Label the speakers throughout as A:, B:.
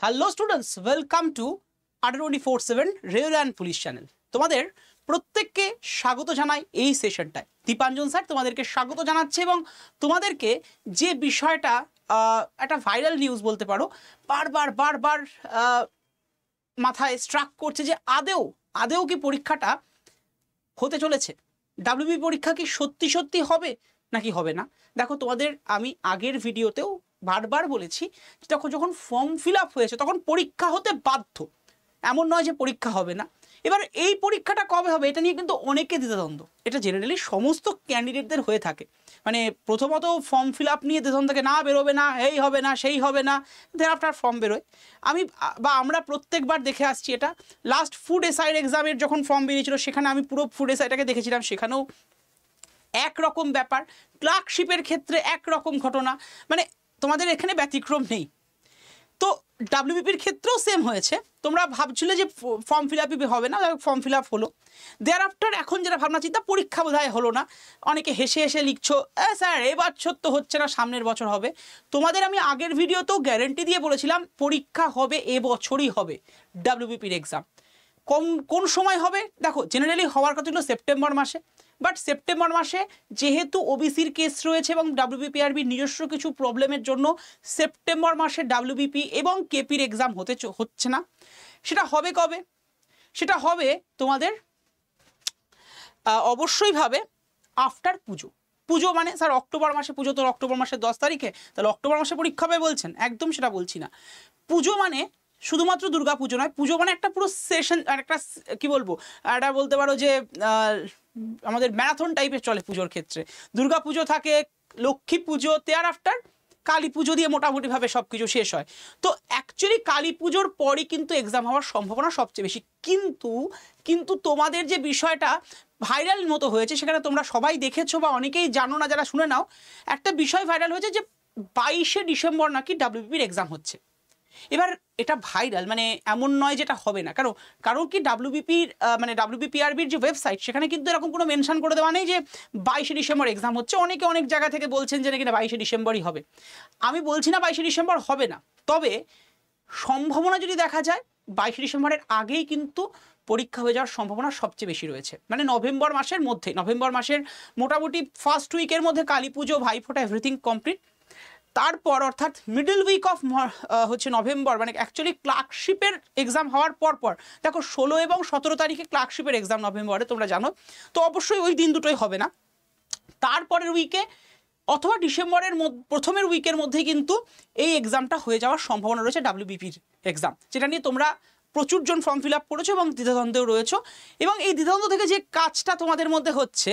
A: Hello students, welcome to 24/7 rail and police channel. তোমাদের প্রত্যেককে স্বাগত জানাই এই সেশনটায়। দীপাঞ্জন স্যার তোমাদেরকে স্বাগত জানাচ্ছে এবং তোমাদেরকে যে বিষয়টা একটা ভাইরাল নিউজ বলতে পারো, বারবার মাথায় স্ট্রাক করছে যে আদেও কি পরীক্ষাটা হতে চলেছে, ডাব্লিউবি পরীক্ষা কি সত্যি হবে নাকি হবে না। দেখো, তোমাদের আমি আগের ভিডিওতেও বারবার বলেছি, যখন ফর্ম ফিল আপ হয়েছে তখন পরীক্ষা হতে বাধ্য, এমন নয় যে পরীক্ষা হবে না। এবার এই পরীক্ষাটা কবে হবে এটা নিয়ে কিন্তু অনেকে দ্বিধাদ্বন্দ্ব, এটা জেনারেলি সমস্ত ক্যান্ডিডেটদের হয়ে থাকে। মানে প্রথমত ফর্ম ফিল আপ নিয়ে দ্বিধাদ্বন্দ্ব থাকে, না বেরোবে না, এই হবে না সেই হবে না, দেন আফটার ফর্ম বেরোয়। আমরা প্রত্যেকবার দেখে আসছি এটা। লাস্ট ফুড এসআইয়ের এক্সামের যখন ফর্ম বেরিয়েছিল সেখানে আমি পুরো ফুড এসআইটাকে দেখেছিলাম, সেখানেও একরকম ব্যাপার। ক্লার্কশিপের ক্ষেত্রে একরকম ঘটনা, মানে তোমাদের এখানে ব্যতিক্রম নেই। তো ডাব্লিউবিপির ক্ষেত্রেও সেম হয়েছে। তোমরা ভাবছিলে যে ফর্ম ফিল আপই হবে না, ফর্ম ফিল আপ হলো। দেয়ার আফটার এখন যেটা ভাবনা চিন্তা, পরীক্ষা বোধহয় হলো না। অনেকে হেসে লিখছো, স্যার এবছর তো হচ্ছে না, সামনের বছর হবে। তোমাদের আমি আগের ভিডিওতেও গ্যারেন্টি দিয়ে বলেছিলাম পরীক্ষা হবে, এবছরই হবে ডাব্লিউবিপির এক্সাম। কোন সময় হবে দেখো, জেনারেলি হওয়ার কথা ছিল সেপ্টেম্বর মাসে, বাট সেপ্টেম্বর মাসে যেহেতু ওবিসির কেস রয়েছে এবং ডাব্লিউবিপিআরবির নিজস্ব কিছু প্রবলেমের জন্য সেপ্টেম্বর মাসে ডাব্লিউবিপি এবং কেপির এক্সাম হচ্ছে না। সেটা হবে কবে? সেটা হবে তোমাদের অবশ্যই ভাবে আফটার পুজো মানে স্যার অক্টোবর মাসে পুজো, তো অক্টোবর মাসের 10 তারিখে, তাহলে অক্টোবর মাসে পরীক্ষা হবে বলছেন? একদম সেটা বলছি না। পুজো মানে শুধুমাত্র দুর্গা পুজো নয়, পুজো মানে একটা পুরো সেশন, একটা কি বলবো, এটা বলতে পারো যে আমাদের ম্যারাথন টাইপের চলে পুজোর ক্ষেত্রে। দুর্গা পুজো থাকে, লক্ষ্মী পুজো, দেয়ার আফটার কালী পুজো দিয়ে মোটামুটিভাবে সব কিছু শেষ হয়। তো অ্যাকচুয়ালি কালী পুজোর পরই কিন্তু এক্সাম হওয়ার সম্ভাবনা সবচেয়ে বেশি। কিন্তু তোমাদের যে বিষয়টা ভাইরাল মতো হয়েছে, সেখানে তোমরা সবাই দেখেছো বা অনেকেই জানো না, যারা শুনে নাও, একটা বিষয় ভাইরাল হয়েছে যে 22শে ডিসেম্বর নাকি ডাব্লিউবিপির এক্সাম হচ্ছে। এবার এটা ভাইরাল, মানে এমন নয় যেটা হবে না। কারণ কি ডাব্লিউবিপির মানে ডাব্লিউবিপিআরবির যে ওয়েবসাইট, সেখানে কিন্তু এরকম কোনো মেনশন করে দেওয়া নেই যে 22শে ডিসেম্বর এক্সাম হচ্ছে। অনেকে অনেক জায়গা থেকে বলছেন যে নাকি 22শে ডিসেম্বরই হবে। আমি বলছি না 22শে ডিসেম্বর হবে না, তবে সম্ভাবনা যদি দেখা যায় 22শে ডিসেম্বরের আগেই কিন্তু পরীক্ষা হয়ে যাওয়ার সম্ভাবনা সবচেয়ে বেশি রয়েছে। মানে নভেম্বর মাসের মোটামুটি ফার্স্ট উইকের মধ্যে কালী পুজো, ভাইফোঁটা, এভরিথিং কমপ্লিট। তারপর অর্থাৎ মিডল উইক অফ হচ্ছে নভেম্বর, মানে অ্যাকচুয়ালি ক্লার্কশিপের এক্সাম হওয়ার পর দেখো 16 এবং 17 তারিখে ক্লার্কশিপের এক্সাম নভেম্বরে, তোমরা জানো। তো অবশ্যই ওই দিন দুটোই হবে না, তারপরের উইকে অথবা ডিসেম্বরের প্রথমের উইকের মধ্যেই কিন্তু এই এক্সামটা হয়ে যাওয়ার সম্ভাবনা রয়েছে ডাব্লিউবিপির এক্সাম, যেটা নিয়ে তোমরা প্রচুর জন ফর্ম ফিল আপ করেছো এবং দ্বিধাদ্বন্দ্বেও রয়েছো। এবং এই দ্বিধাদ্বন্দ্ব থেকে যে কাজটা তোমাদের মধ্যে হচ্ছে,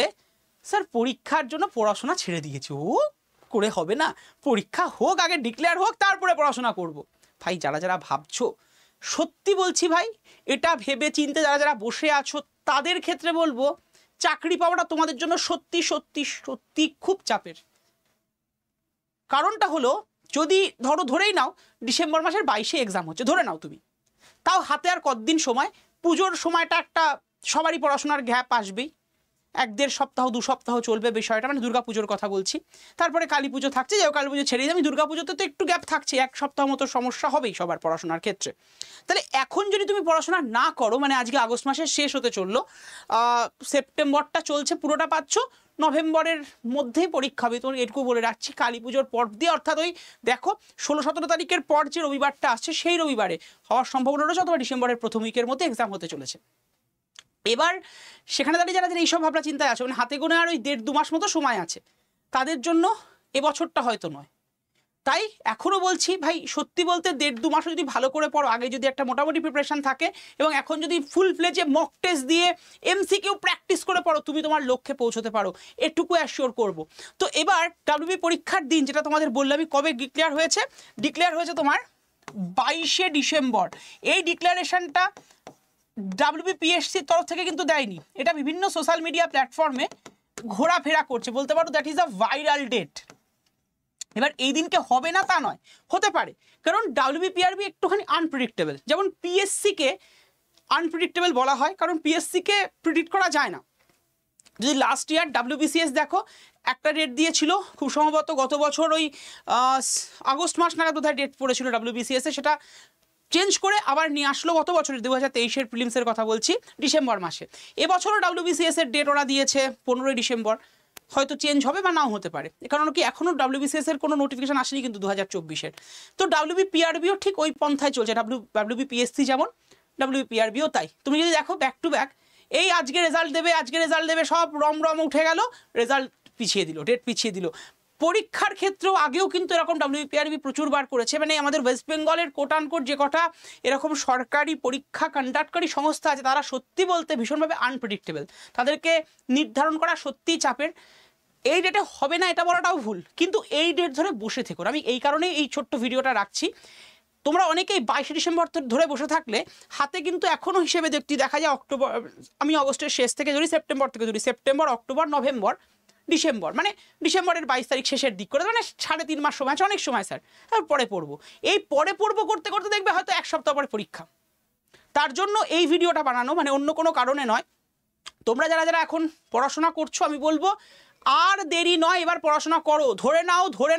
A: স্যার পরীক্ষার জন্য পড়াশোনা ছেড়ে দিয়েছে, করে হবে না, পরীক্ষা হোক, আগে ডিক্লেয়ার হোক, তারপরে পড়াশোনা করব। ভাই, যারা ভাবছো, সত্যি বলছি ভাই, এটা ভেবে চিনতে যারা বসে আছো তাদের ক্ষেত্রে বলবো, চাকরি পাওয়াটা তোমাদের জন্য সত্যি খুব চাপের। কারণটা হলো, যদি ধরেই নাও ডিসেম্বর মাসের 22শে এক্সাম হচ্ছে, ধরে নাও তুমি, তাও হাতে আর কতদিন সময়, পুজোর সময়টা একটা সবারই পড়াশোনার গ্যাপ আসবেই, 1-1.5 সপ্তাহ 2 সপ্তাহ চলবে বিষয়টা, মানে দুর্গা পুজোর কথা বলছি। তারপরে কালী পুজো থাকছে, যাও কালী পুজো ছেড়ে আমি দুর্গা পুজোতে তো একটু গ্যাপ থাকছে, 1 সপ্তাহ মতো সমস্যা হবেই সবার পড়াশোনার ক্ষেত্রে। তাহলে এখন যদি তুমি পড়াশোনা না করো, মানে আজকে আগস্ট মাসের শেষ হতে চললো, সেপ্টেম্বরটা চলছে, পুরোটা পাচ্ছ, নভেম্বরের মধ্যেই পরীক্ষা হবে। তোমার এটুকু বলে রাখছি, কালী পুজোর পর দিয়ে, অর্থাৎ ওই দেখো 16-17 তারিখের পর যে রবিবারটা আসছে, সেই রবিবারে হওয়ার সম্ভাবনা রয়েছে, অথবা ডিসেম্বরের প্রথম উইকের মধ্যে এক্সাম হতে চলেছে। এবার সেখানে দাঁড়িয়ে যারা এইসব ভাবনা চিন্তায় আছে, মানে হাতে গোনে আর ওই 1.5-2 মাস মতো সময় আছে, তাদের জন্য এবছরটা হয়তো নয়। তাই এখনও বলছি ভাই, সত্যি বলতে 1.5-2 মাসও যদি ভালো করে পড়ো, আগে যদি একটা মোটামুটি প্রিপারেশন থাকে, এবং এখন যদি ফুল ফ্লেজে মক টেস্ট দিয়ে এমসিকিউ প্র্যাকটিস করে পড়ো, তুমি তোমার লক্ষ্যে পৌঁছতে পারো, এটুকু অ্যাসিওর করবো। তো এবার ডাব্লিউবি পরীক্ষার দিন, যেটা তোমাদের বললামই, কবে ডিক্লেয়ার হয়েছে তোমার 22শে ডিসেম্বর। এই ডিক্লারেশনটা ডাব্লিউবিপিএসসির তরফ থেকে কিন্তু দেয়নি, এটা বিভিন্ন সোশ্যাল মিডিয়া প্ল্যাটফর্মে ঘোরাফেরা করছে, বলতে পারো that is a viral date. এবার এই দিনকে হবে না তা নয়, হতে পারে, কারণ ডাব্লিউবিপিআরবি একটুখানি আনপ্রেডিক্টেবল। যেমন পিএসসিকে আনপ্রেডিক্টেবল বলা হয়, কারণ পিএসসিকে প্রিডিক্ট করা যায় না। যদি লাস্ট ইয়ার ডাব্লিউবিসিএস দেখো, একটা ডেট দিয়েছিল খুব সম্ভবত গত বছর ওই আগস্ট মাস নাগাদ বোধহয় ডেট পড়েছিল ডাব্লিউবিসিএসে, সেটা চেঞ্জ করে আবার নিয়ে আসলো গত বছরের 2023-এর প্রিলিমসের কথা বলছি ডিসেম্বর মাসে। এবছরও WBCS এর ডেট ওরা দিয়েছে 15ই ডিসেম্বর, হয়তো চেঞ্জ হবে বা নাও হতে পারে, কারণ কি এখনও WBCS এর কোনো নোটিফিকেশন আসেনি কিন্তু 2024-এর। তো WBPRBও ঠিক ওই পন্থায় চলছে, WBPSC যেমন WBPRBও তাই। তুমি যদি দেখো ব্যাক টু ব্যাক এই আজকে রেজাল্ট দেবে সব রম উঠে গেল, রেজাল্ট পিছিয়ে দিল, ডেট পিছিয়ে দিল। পরীক্ষার ক্ষেত্রেও আগেও কিন্তু এরকম WBPRB প্রচুরবার করেছে, মানে আমাদের ওয়েস্ট বেঙ্গলের কোট আনকোট যে কটা এরকম সরকারি পরীক্ষা কন্ডাক্টকারী সংস্থা আছে তারা সত্যি বলতে ভীষণভাবে আনপ্রেডিক্টেবল, তাদেরকে নির্ধারণ করা সত্যিই চাপের। এই ডেটে হবে না এটা বলাটাও ভুল, কিন্তু এই ডেট ধরে বসে থেকো। আমি এই কারণেই এই ছোট্ট ভিডিওটা রাখছি। তোমরা অনেকেই 22 ডিসেম্বর ধরে বসে থাকলে হাতে কিন্তু এখনও হিসেবে দেখা যায় অক্টোবর, আমি অগস্টের শেষ থেকে ধরি, সেপ্টেম্বর থেকে ধরি, সেপ্টেম্বর, অক্টোবর, নভেম্বর, ডিসেম্বর, মানে ডিসেম্বরের 22 তারিখ শেষের দিক করে, মানে 3.5 মাস সময় আছে, অনেক সময় স্যার, পরে পড়বো। এই পরে পড়বো করতে করতে দেখবে হয়তো 1 সপ্তাহ পরে পরীক্ষা। তার জন্য এই ভিডিওটা বানানো, মানে অন্য কোনো কারণে নয়। তোমরা যারা যারা এখন পড়াশোনা করছো আমি বলবো আর দেরি নয়, এবার পড়াশোনা করো। ধরে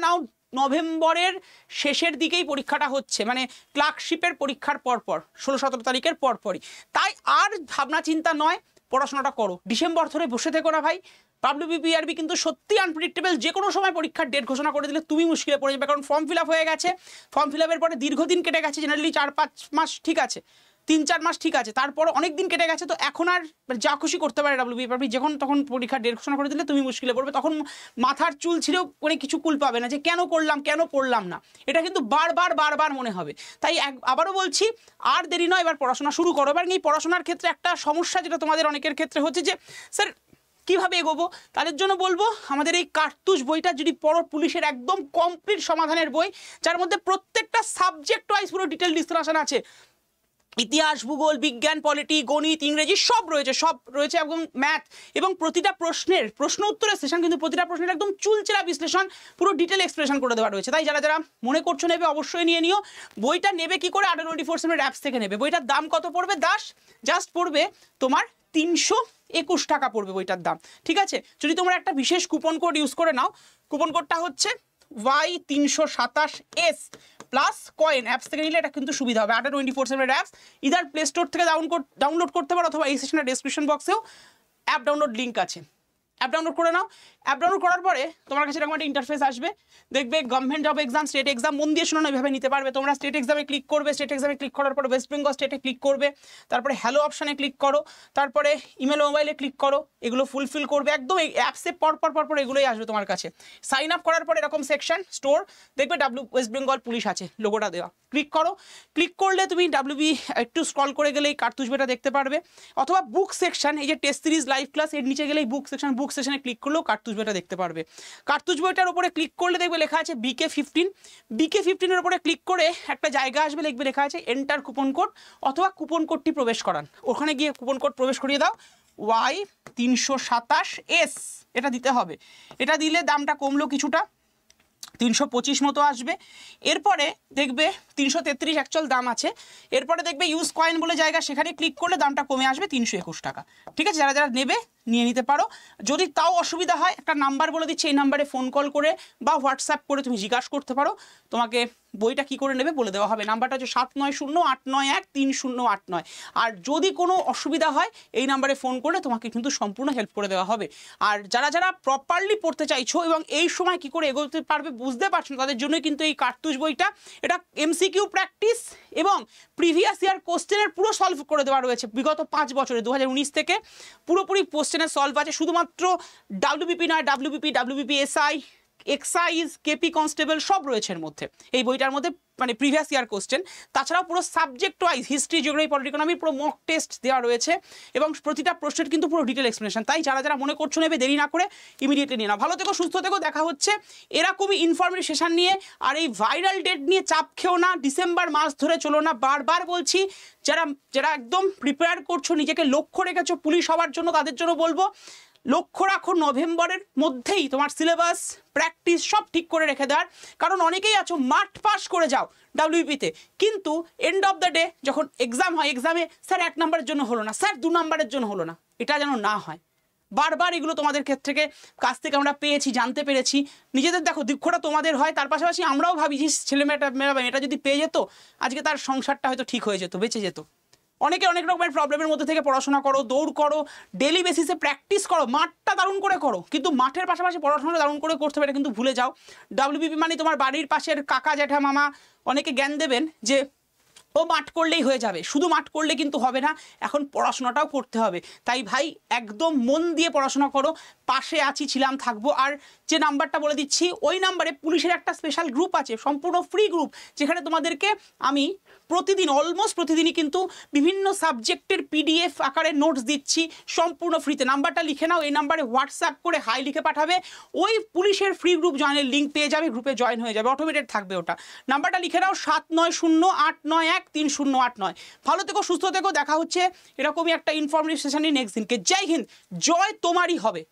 A: নাও নভেম্বরের শেষের দিকেই পরীক্ষাটা হচ্ছে, মানে ক্লার্কশিপের পরীক্ষার পরপর 16-17 তারিখের পরপরই। তাই আর ভাবনা চিন্তা নয়, পড়াশোনাটা করো। ডিসেম্বর ধরে বসে থেকো না ভাই। WBPRB কিন্তু সত্যি আনপ্রেডিক্টেবল, যে কোনো সময় পরীক্ষার ডেট ঘোষণা করে দিলে তুমি মুশকিলে পড়ে যাবে, কারণ ফর্ম ফিল আপ হয়ে গেছে, ফর্ম ফিল আপের পরে দীর্ঘদিন কেটে গেছে, জেনারেলি 4-5 মাস ঠিক আছে, 3-4 মাস ঠিক আছে, তারপর অনেক দিন কেটে গেছে। তো এখন আর যা খুশি করতে পারে WBPRB, যখন তখন পরীক্ষার ডেট ঘোষণা করে দিলে তুমি মুশকিলে পড়বে, তখন মাথার চুল ছিঁড়েও মানে কিছু কুল পাবে না যে কেন করলাম কেন পড়লাম না, এটা কিন্তু বারবার মনে হবে। তাই আবারও বলছি আর দেরি নয়, এবার পড়াশোনা শুরু করো। এবার এই পড়াশোনার ক্ষেত্রে একটা সমস্যা যেটা তোমাদের অনেকের ক্ষেত্রে হচ্ছে যে স্যার কীভাবে এগোবো, তাদের জন্য বলবো আমাদের এই কার্তুজ বইটা যদি পড়ো, পুলিশের একদম কমপ্লিট সমাধানের বই, যার মধ্যে প্রত্যেকটা সাবজেক্ট ওয়াইজ পুরো ডিটেল ডিসকাশন আছে, ইতিহাস, ভূগোল, বিজ্ঞান, পলিটি, গণিত, ইংরেজি সব রয়েছে এবং ম্যাথ, এবং প্রতিটা প্রশ্নের প্রশ্ন উত্তরের সেশন কিন্তু প্রতিটা প্রশ্নের একদম চুলচেরা বিশ্লেষণ, পুরো ডিটেল এক্সপ্লেনেশন করে দেওয়া রয়েছে। তাই যারা যারা মনে করছো নেবে অবশ্যই নিয়ে নিও। বইটা নেবে কি করে? আডার 24/7 অ্যাপস থেকে নেবে। বইটার দাম কত পড়বে দাস? জাস্ট পড়বে তোমার 321 টাকা পড়বে বইটার দাম, ঠিক আছে? যদি তোমরা একটা বিশেষ কুপন কোড ইউজ করে নাও, কুপন কোডটা হচ্ছে Y327S প্লাস কয়েন। অ্যাপস থেকে নিলে এটা কিন্তু সুবিধা হবে। আডার 24/7 অ্যাপস ইদার প্লে স্টোর থেকে ডাউনলোড করতে পারো, অথবা এই সেশনের ডেসক্রিপশন বক্সেও অ্যাপ ডাউনলোড লিঙ্ক আছে, অ্যাপ ডাউনলোড করে নাও। অ্যাপ ডাউনলোড করার পরে তোমার কাছে এরকম একটা ইন্টারফেস আসবে, দেখবে government job exam, state exam, মন দিয়ে শোনো না, এভাবে নিতে পারবে তোমরা। স্টেট এক্সামে ক্লিক করবে, স্টেট এক্সামে ক্লিক করার পরে ওয়েস্ট বেঙ্গল স্টেটে ক্লিক করবে, তারপরে হ্যালো অপশানে ক্লিক করো, তারপরে ইমেল মোবাইলে ক্লিক করো, এগুলো ফুলফিল করবে একদম এই অ্যাপসে পরপর এগুলোই আসবে তোমার কাছে। সাইন আপ করার পরে এরকম সেকশন স্টোর দেখবে ওয়েস্ট বেঙ্গল পুলিশ আছে লোগোটা দেওয়া, ক্লিক করো। ক্লিক করলে তুমি একটু স্ক্রল করে গেলে এই কার্তুজ বইটা দেখতে পারবে, অথবা বুক সেকশন, এই যে টেস্ট সিরিজ লাইভ ক্লাস এর নিচে গেলেই বুক সেকশনে ক্লিক করলেও কার্তুজ বইটা দেখতে পারবে। কার্তুজ বইটার উপরে ক্লিক করলে দেখবে লেখা আছে BK15 এর উপরে ক্লিক করে একটা জায়গা আসবে, লিখবে লেখা আছে এন্টার কুপন কোড, অথবা কুপন কোডটি প্রবেশ করান। ওখানে গিয়ে কুপন কোড প্রবেশ করিয়ে দাও, Y327S এটা দিতে হবে। এটা দিলে দামটা কমলো কিছুটা, 325 মতো আসবে। এরপরে দেখবে 333 অ্যাকচুয়াল দাম আছে। এরপরে দেখবে ইউজ কয়েন বলে জায়গা, সেখানে ক্লিক করলে দামটা কমে আসবে 321 টাকা, ঠিক আছে? যারা যারা নেবে নিয়ে নিতে পারো। যদি তাও অসুবিধা হয় একটা নাম্বার বলে দিচ্ছি, এই নাম্বারে ফোন কল করে বা হোয়াটসঅ্যাপ করে তুমি জিজ্ঞাসা করতে পারো, তোমাকে বইটা কি করে নেবে বলে দেওয়া হবে। নাম্বারটা হচ্ছে 7908913089। আর যদি কোনো অসুবিধা হয় এই নাম্বারে ফোন করলে তোমাকে কিন্তু সম্পূর্ণ হেল্প করে দেওয়া হবে। আর যারা যারা প্রপারলি পড়তে চাইছো এবং এই সময় কি করে এগোতে পারবে বুঝতে পারছো না, তাদের জন্যই কিন্তু এই কার্তুজ বইটা। এটা MCQ প্র্যাকটিস এবং প্রিভিয়াস ইয়ার কোশ্চেনের পুরো সলভ করে দেওয়া রয়েছে বিগত 5 বছরে, 2019 থেকে পুরোপুরি কোশ্চেনের সলভ আছে। শুধুমাত্র WBP নয়, WBP SI, excise, KP constable সব রয়েছে এর মধ্যে, এই বইটার মধ্যে, মানে প্রিভিয়াস ইয়ার কোশ্চেন। তাছাড়াও পুরো subject wise history, geography, political economy পুরো মক টেস্ট দেওয়া রয়েছে, এবং প্রতিটা প্রশ্নের কিন্তু পুরো ডিটেল এক্সপ্লেনেশন। তাই যারা যারা মনে করছো নেবে দেরি না করে ইমিডিয়েটলি নিয়ে নাও। ভালো থেকো, সুস্থ থেকো, দেখা হচ্ছে এরকমই ইনফরমেটিভ সেশন নিয়ে। আর এই ভাইরাল ডেট নিয়ে চাপ খেও না, ডিসেম্বর মাস ধরে চলো না। বারবার বলছি, যারা যারা একদম প্রিপেয়ার করছো, নিজেকে লক্ষ্য রেখেছো পুলিশ হওয়ার জন্য, তাদের জন্য বলবো লক্ষ্য রাখো নভেম্বরের মধ্যেই তোমার সিলেবাস, প্র্যাকটিস সব ঠিক করে রেখে দেওয়ার। কারণ অনেকেই আছো মাঠ পাস করে যাও WBP-তে, কিন্তু এন্ড অফ দ্য ডে যখন এক্সাম হয়, এক্সামে স্যার 1 নম্বরের জন্য হলো না, স্যার 2 নম্বরের জন্য হলো না, এটা যেন না হয়। বারবার এগুলো তোমাদের ক্ষেত্রে কাছ থেকে আমরা পেয়েছি, জানতে পেরেছি। নিজেদের দেখো দুঃখটা তোমাদের হয়, তার পাশাপাশি আমরাও ভাবি যে ছেলে মেয়েটা এটা যদি পেয়ে যেত আজকে তার সংসারটা হয়তো ঠিক হয়ে যেত, বেঁচে যেত। অনেকে অনেক রকমের প্রবলেমের মধ্যে থেকে পড়াশোনা করো, দৌড় করো, ডেলি বেসিসে প্র্যাকটিস করো, মাঠটা দারুণ করে করো, কিন্তু মাঠের পাশাপাশি পড়াশোনাটা দারুণ করে করতে পারে কিন্তু ভুলে যাও। WBP মানে তোমার বাড়ির পাশের কাকা জ্যাঠা মামা অনেকে জ্ঞান দেবেন যে ও মাঠ করলেই হয়ে যাবে, শুধু মাঠ করলে কিন্তু হবে না, এখন পড়াশোনাটাও করতে হবে। তাই ভাই একদম মন দিয়ে পড়াশোনা করো, পাশে আছি, ছিলাম, থাকবো। আর যে নাম্বারটা বলে দিচ্ছি ওই নাম্বারে পুলিশের একটা স্পেশাল গ্রুপ আছে, সম্পূর্ণ ফ্রি গ্রুপ, যেখানে তোমাদেরকে আমি প্রতিদিন অলমোস্ট প্রতিদিনই কিন্তু বিভিন্ন সাবজেক্টের PDF আকারে নোটস দিচ্ছি সম্পূর্ণ ফ্রিতে। নাম্বারটা লিখে নাও, এই নাম্বারে হোয়াটসঅ্যাপ করে হাই লিখে পাঠাবে, ওই পুলিশের ফ্রি গ্রুপ জয়েনের লিঙ্ক পেয়ে যাবে, গ্রুপে জয়েন হয়ে যাবে, অটোমেটেড থাকবে ওটা। নাম্বারটা লিখে নাও 7908913089। ভালো থেকো, সুস্থ থেকো, দেখা হচ্ছে এরকমই একটা ইনফরমেটিভ সেশনে নেক্সট দিনকে। জয় হিন্দ, জয় তোমারই হবে।